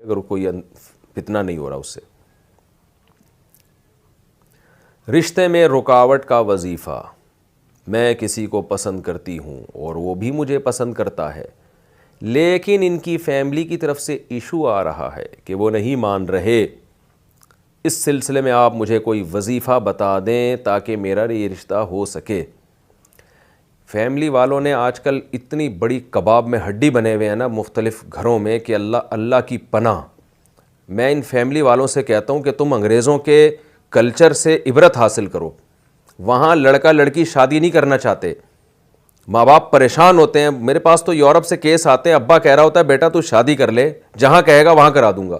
اگر کوئی فتنہ نہیں ہو رہا اس سے. رشتے میں رکاوٹ کا وظیفہ. میں کسی کو پسند کرتی ہوں اور وہ بھی مجھے پسند کرتا ہے، لیکن ان کی فیملی کی طرف سے ایشو آ رہا ہے کہ وہ نہیں مان رہے. اس سلسلے میں آپ مجھے کوئی وظیفہ بتا دیں تاکہ میرا یہ رشتہ ہو سکے. فیملی والوں نے آج کل اتنی بڑی کباب میں ہڈی بنے ہوئے ہیں نا مختلف گھروں میں کہ اللہ کی پناہ. میں ان فیملی والوں سے کہتا ہوں کہ تم انگریزوں کے کلچر سے عبرت حاصل کرو. وہاں لڑکا لڑکی شادی نہیں کرنا چاہتے، ماں باپ پریشان ہوتے ہیں. میرے پاس تو یورپ سے کیس آتے ہیں، ابا کہہ رہا ہوتا ہے بیٹا تو شادی کر لے، جہاں کہے گا وہاں کرا دوں گا.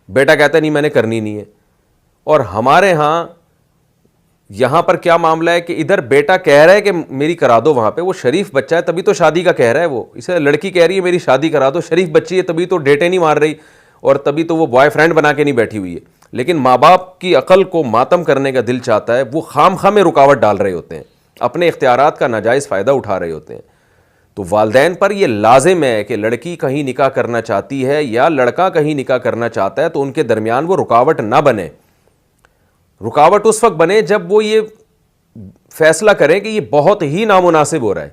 بیٹا کہتا ہے نہیں میں نے کرنی نہیں ہے. اور ہمارے ہاں یہاں پر کیا معاملہ ہے کہ ادھر بیٹا کہہ رہا ہے کہ میری کرا دو، وہاں پہ وہ شریف بچہ ہے تبھی تو شادی کا کہہ رہا ہے. وہ اسے لڑکی کہہ رہی ہے میری شادی کرا دو، شریف بچی ہے تبھی تو ڈیٹیں نہیں مار رہی اور تبھی تو وہ بوائے فرینڈ بنا کے نہیں بیٹھی ہوئی ہے. لیکن ماں باپ کی عقل کو ماتم کرنے کا دل چاہتا ہے، وہ خام خواہ میں رکاوٹ ڈال رہے ہوتے ہیں، اپنے اختیارات کا ناجائز فائدہ اٹھا رہے ہوتے ہیں. تو والدین پر یہ لازم ہے کہ لڑکی کہیں نکاح کرنا چاہتی ہے یا لڑکا کہیں نکاح کرنا چاہتا ہے تو ان کے درمیان وہ رکاوٹ نہ بنے. رکاوٹ اس وقت بنے جب وہ یہ فیصلہ کریں کہ یہ بہت ہی نامناسب ہو رہا ہے.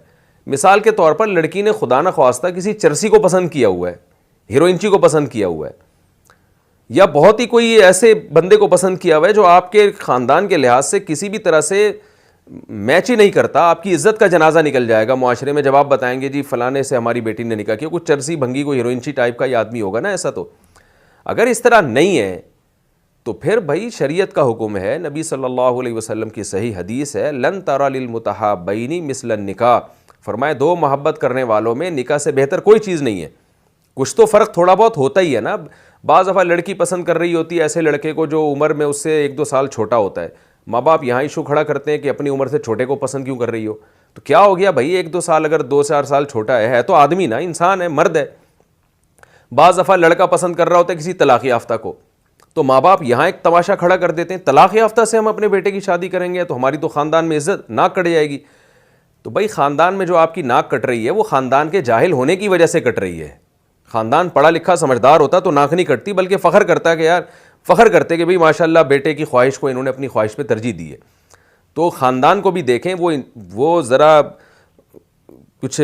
مثال کے طور پر لڑکی نے خدا نخواستہ کسی چرسی کو پسند کیا ہوا ہے، ہیروئنچی کو پسند کیا ہوا ہے، یا بہت ہی کوئی ایسے بندے کو پسند کیا ہوا ہے جو آپ کے خاندان کے لحاظ سے کسی بھی طرح سے میچ ہی نہیں کرتا. آپ کی عزت کا جنازہ نکل جائے گا معاشرے میں جب آپ بتائیں گے جی فلانے سے ہماری بیٹی نے نکاح کیا. کچھ چرسی بھنگی کوئی ہیروئنچی ٹائپ کا یہ آدمی ہوگا نا ایسا. تو اگر اس طرح نہیں ہے تو پھر بھائی شریعت کا حکم ہے، نبی صلی اللہ علیہ وسلم کی صحیح حدیث ہے لن تری للمتحابین مثل النکاح. فرمائے دو محبت کرنے والوں میں نکاح سے بہتر کوئی چیز نہیں ہے. کچھ تو فرق تھوڑا بہت ہوتا ہی ہے نا. بعض دفعہ لڑکی پسند کر رہی ہوتی ہے ایسے لڑکے کو جو عمر میں اس سے 1-2 سال چھوٹا ہوتا ہے. ماں باپ یہاں ایشو کھڑا کرتے ہیں کہ اپنی عمر سے چھوٹے کو پسند کیوں کر رہی ہو. تو کیا ہو گیا بھائی 1-2 سال اگر 2-4 سال چھوٹا ہے تو آدمی نا، انسان ہے، مرد ہے. بعض دفعہ لڑکا پسند کر رہا ہوتا ہے کسی طلاق یافتہ کو، تو ماں باپ یہاں ایک تماشا کھڑا کر دیتے ہیں طلاق یافتہ سے ہم اپنے بیٹے کی شادی کریں گے تو ہماری تو خاندان میں عزت ناک کٹ جائے گی. تو بھائی خاندان میں جو آپ کی ناک کٹ رہی ہے وہ خاندان کے جاہل ہونے کی وجہ سے کٹ رہی ہے. خاندان پڑھا لکھا سمجھدار ہوتا تو ناک نہیں کٹتی، بلکہ فخر کرتا کہ یار فخر کرتے کہ بھئی ماشاءاللہ بیٹے کی خواہش کو انہوں نے اپنی خواہش پہ ترجیح دی ہے. تو خاندان کو بھی دیکھیں وہ ذرا کچھ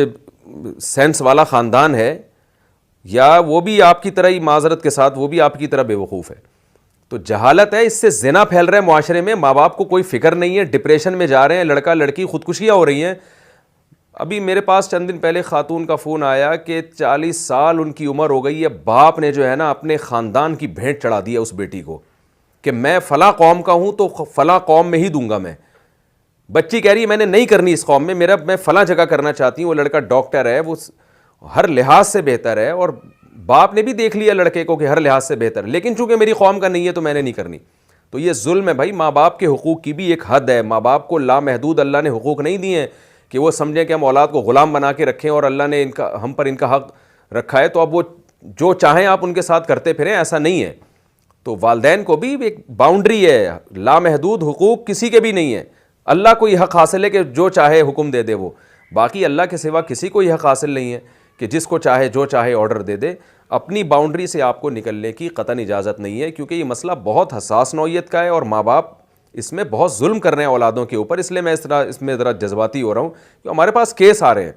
سینس والا خاندان ہے یا وہ بھی آپ کی طرح ہی معذرت کے ساتھ وہ بھی آپ کی طرح بے وقوف ہے. تو جہالت ہے، اس سے زنا پھیل رہا ہے معاشرے میں. ماں باپ کو کوئی فکر نہیں ہے، ڈپریشن میں جا رہے ہیں، لڑکا لڑکی خودکشیاں ہو رہی ہیں. ابھی میرے پاس چند دن پہلے خاتون کا فون آیا کہ 40 سال ان کی عمر ہو گئی ہے، باپ نے جو ہے نا اپنے خاندان کی بھیٹ چڑھا دی ہے اس بیٹی کو کہ میں فلاں قوم کا ہوں تو فلاں قوم میں ہی دوں گا. میں بچی کہہ رہی ہے میں نے نہیں کرنی اس قوم میں، میں فلاں جگہ کرنا چاہتی ہوں. وہ لڑکا ڈاکٹر ہے، وہ ہر لحاظ سے بہتر ہے اور باپ نے بھی دیکھ لیا لڑکے کو کہ ہر لحاظ سے بہتر ہے، لیکن چونکہ میری قوم کا نہیں ہے تو میں نے نہیں کرنی. تو یہ ظلم ہے بھائی. ماں باپ کے حقوق کی بھی ایک حد ہے. ماں باپ کو لامحدود اللہ نے حقوق نہیں دیے ہیں کہ وہ سمجھیں کہ ہم اولاد کو غلام بنا کے رکھیں اور اللہ نے ہم پر ان کا حق رکھا ہے تو اب وہ جو چاہیں آپ ان کے ساتھ کرتے پھریں، ایسا نہیں ہے. تو والدین کو بھی ایک باؤنڈری ہے، لامحدود حقوق کسی کے بھی نہیں ہے. اللہ کو یہ حق حاصل ہے کہ جو چاہے حکم دے دے وہ، باقی اللہ کے سوا کسی کو یہ حق حاصل نہیں ہے کہ جس کو چاہے جو چاہے آرڈر دے دے. اپنی باؤنڈری سے آپ کو نکلنے کی قطعاً اجازت نہیں ہے کیونکہ یہ مسئلہ بہت حساس نوعیت کا ہے اور ماں باپ اس میں بہت ظلم کر رہے ہیں اولادوں کے اوپر. اس لیے میں اس میں ذرا جذباتی ہو رہا ہوں کہ ہمارے پاس کیس آ رہے ہیں،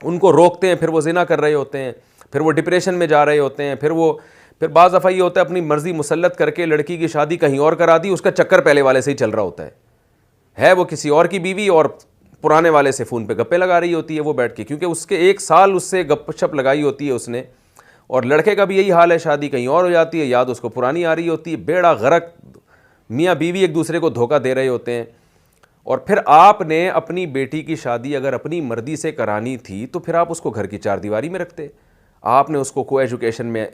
ان کو روکتے ہیں، پھر وہ زنا کر رہے ہوتے ہیں، پھر وہ ڈپریشن میں جا رہے ہوتے ہیں، پھر بعض دفعہ یہ ہوتا ہے اپنی مرضی مسلط کر کے لڑکی کی شادی کہیں اور کرا دی، اس کا چکر پہلے والے سے ہی چل رہا ہوتا ہے وہ کسی اور کی بیوی اور پرانے والے سے فون پہ گپے لگا رہی ہوتی ہے وہ بیٹھ کے، کیونکہ اس کے 1 سال اس سے گپ شپ لگائی ہوتی ہے اس نے. اور لڑکے کا بھی یہی حال ہے، شادی کہیں اور ہو جاتی ہے، یاد اس کو پرانی آ رہی ہوتی ہے. بیڑا غرق، میاں بیوی ایک دوسرے کو دھوکہ دے رہے ہوتے ہیں. اور پھر آپ نے اپنی بیٹی کی شادی اگر اپنی مرضی سے کرانی تھی تو پھر آپ اس کو گھر کی 4 دیواری میں رکھتے. آپ نے اس کو کو ایجوکیشن میں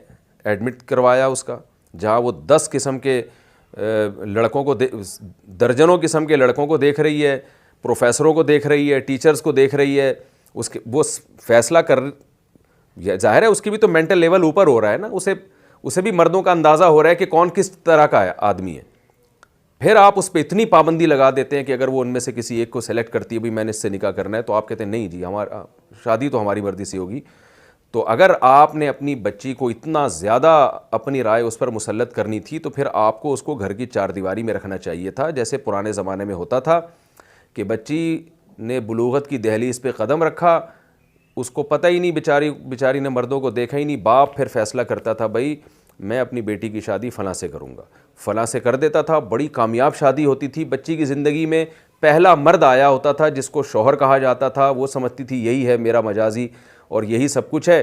ایڈمٹ کروایا اس کا، جہاں وہ 10 قسم کے لڑکوں کو درجنوں قسم کے لڑکوں کو دیکھ رہی ہے، پروفیسروں کو دیکھ رہی ہے، ٹیچرز کو دیکھ رہی ہے. وہ فیصلہ ظاہر ہے اس کی بھی تو مینٹل لیول اوپر ہو رہا ہے نا، اسے بھی مردوں کا اندازہ ہو رہا ہے کہ کون کس طرح کا آدمی ہے. پھر آپ اس پہ اتنی پابندی لگا دیتے ہیں کہ اگر وہ ان میں سے کسی ایک کو سلیکٹ کرتی ہے بھی میں نے اس سے نکاح کرنا ہے تو آپ کہتے ہیں نہیں جی ہمارا شادی تو ہماری مرضی سے ہوگی. تو اگر آپ نے اپنی بچی کو اتنا زیادہ اپنی رائے اس پر مسلط کرنی تھی تو پھر آپ کو اس کو گھر کی چار دیواری میں رکھنا چاہیے تھا، جیسے پرانے زمانے میں ہوتا تھا کہ بچی نے بلوغت کی دہلیز پہ قدم رکھا، اس کو پتہ ہی نہیں، بیچاری نے مردوں کو دیکھا ہی نہیں، باپ پھر فیصلہ کرتا تھا بھائی میں اپنی بیٹی کی شادی فلاں سے کروں گا، فلاں سے کر دیتا تھا، بڑی کامیاب شادی ہوتی تھی، بچی کی زندگی میں پہلا مرد آیا ہوتا تھا جس کو شوہر کہا جاتا تھا، وہ سمجھتی تھی یہی ہے میرا مجازی اور یہی سب کچھ ہے،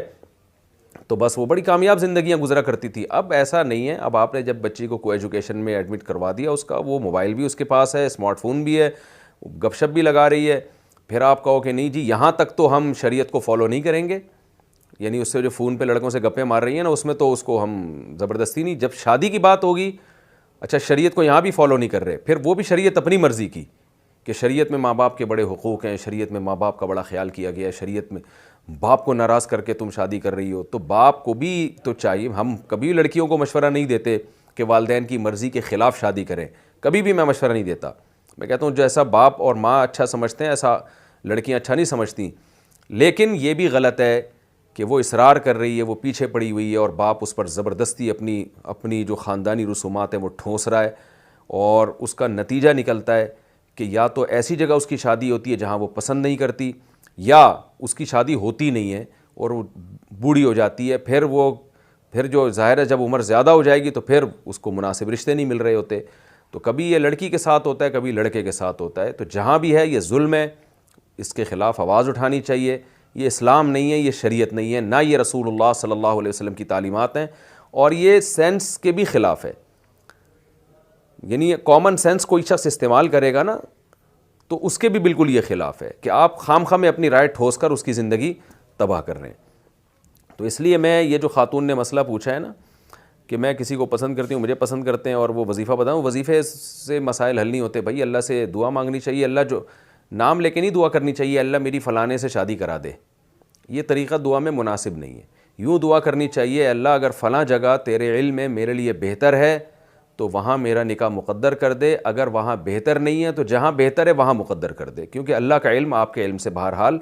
تو بس وہ بڑی کامیاب زندگیاں گزرا کرتی تھی۔ اب ایسا نہیں ہے، اب آپ نے جب بچی کو ایجوکیشن میں ایڈمٹ کروا دیا، اس کا وہ موبائل بھی اس کے پاس ہے، اسمارٹ فون بھی ہے، گپ شپ بھی لگا رہی ہے، پھر آپ کہو کہ نہیں جی یہاں تک تو ہم شریعت کو فالو نہیں کریں گے، یعنی اس سے جو فون پہ لڑکوں سے گپیں مار رہی ہیں نا، اس میں تو اس کو ہم زبردستی نہیں، جب شادی کی بات ہوگی اچھا شریعت کو یہاں بھی فالو نہیں کر رہے، پھر وہ بھی شریعت اپنی مرضی کی کہ شریعت میں ماں باپ کے بڑے حقوق ہیں، شریعت میں ماں باپ کا بڑا خیال کیا گیا ہے، شریعت میں باپ کو ناراض کر کے تم شادی کر رہی ہو، تو باپ کو بھی تو چاہیے، ہم کبھی لڑکیوں کو مشورہ نہیں دیتے کہ والدین کی مرضی کے خلاف شادی کریں، کبھی بھی میں مشورہ نہیں دیتا، میں کہتا ہوں جیسا باپ اور ماں اچھا سمجھتے ہیں ایسا لڑکیاں اچھا نہیں سمجھتیں، لیکن یہ بھی غلط ہے کہ وہ اصرار کر رہی ہے، وہ پیچھے پڑی ہوئی ہے اور باپ اس پر زبردستی اپنی جو خاندانی رسومات ہیں وہ ٹھونس رہا ہے، اور اس کا نتیجہ نکلتا ہے کہ یا تو ایسی جگہ اس کی شادی ہوتی ہے جہاں وہ پسند نہیں کرتی، یا اس کی شادی ہوتی نہیں ہے اور وہ بوڑھی ہو جاتی ہے، پھر جو ظاہر ہے جب عمر زیادہ ہو جائے گی تو پھر اس کو مناسب رشتے نہیں مل رہے ہوتے، تو کبھی یہ لڑکی کے ساتھ ہوتا ہے کبھی لڑکے کے ساتھ ہوتا ہے، تو جہاں بھی ہے یہ ظلم ہے، اس کے خلاف آواز اٹھانی چاہیے، یہ اسلام نہیں ہے، یہ شریعت نہیں ہے، نہ یہ رسول اللہ صلی اللہ علیہ وسلم کی تعلیمات ہیں، اور یہ سینس کے بھی خلاف ہے، یعنی کامن سینس کوئی شخص استعمال کرے گا نا تو اس کے بھی بالکل یہ خلاف ہے کہ آپ خام خواہ میں اپنی رائے ٹھوس کر اس کی زندگی تباہ کر رہے ہیں۔ تو اس لیے میں یہ جو خاتون نے مسئلہ پوچھا ہے نا کہ میں کسی کو پسند کرتی ہوں، مجھے پسند کرتے ہیں اور وہ وظیفہ بتاؤں، وظیفے سے مسائل حل نہیں ہوتے بھائی، اللہ سے دعا مانگنی چاہیے، اللہ جو نام لے کے نہیں دعا کرنی چاہیے اللہ میری فلانے سے شادی کرا دے، یہ طریقہ دعا میں مناسب نہیں ہے، یوں دعا کرنی چاہیے اللہ اگر فلاں جگہ تیرے علم میں میرے لیے بہتر ہے تو وہاں میرا نکاح مقدر کر دے، اگر وہاں بہتر نہیں ہے تو جہاں بہتر ہے وہاں مقدر کر دے، کیونکہ اللہ کا علم آپ کے علم سے بہرحال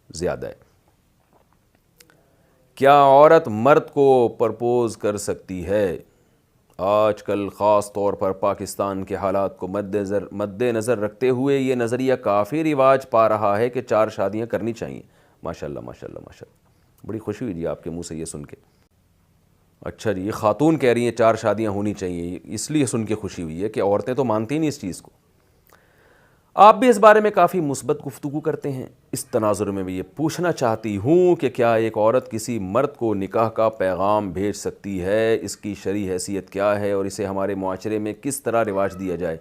زیادہ ہے۔ کیا عورت مرد کو پرپوز کر سکتی ہے؟ آج کل خاص طور پر پاکستان کے حالات کو مد نظر رکھتے ہوئے یہ نظریہ کافی رواج پا رہا ہے کہ 4 شادیاں کرنی چاہیے۔ ماشاءاللہ ماشاءاللہ ماشاءاللہ، بڑی خوشی ہوئی جی آپ کے منہ سے یہ سن کے۔ اچھا جی، یہ خاتون کہہ رہی ہیں 4 شادیاں ہونی چاہیے، اس لیے سن کے خوشی ہوئی ہے کہ عورتیں تو مانتی نہیں اس چیز کو۔ آپ بھی اس بارے میں کافی مثبت گفتگو کرتے ہیں، اس تناظر میں یہ پوچھنا چاہتی ہوں کہ کیا ایک عورت کسی مرد کو نکاح کا پیغام بھیج سکتی ہے؟ اس کی شرعی حیثیت کیا ہے اور اسے ہمارے معاشرے میں کس طرح رواج دیا جائے؟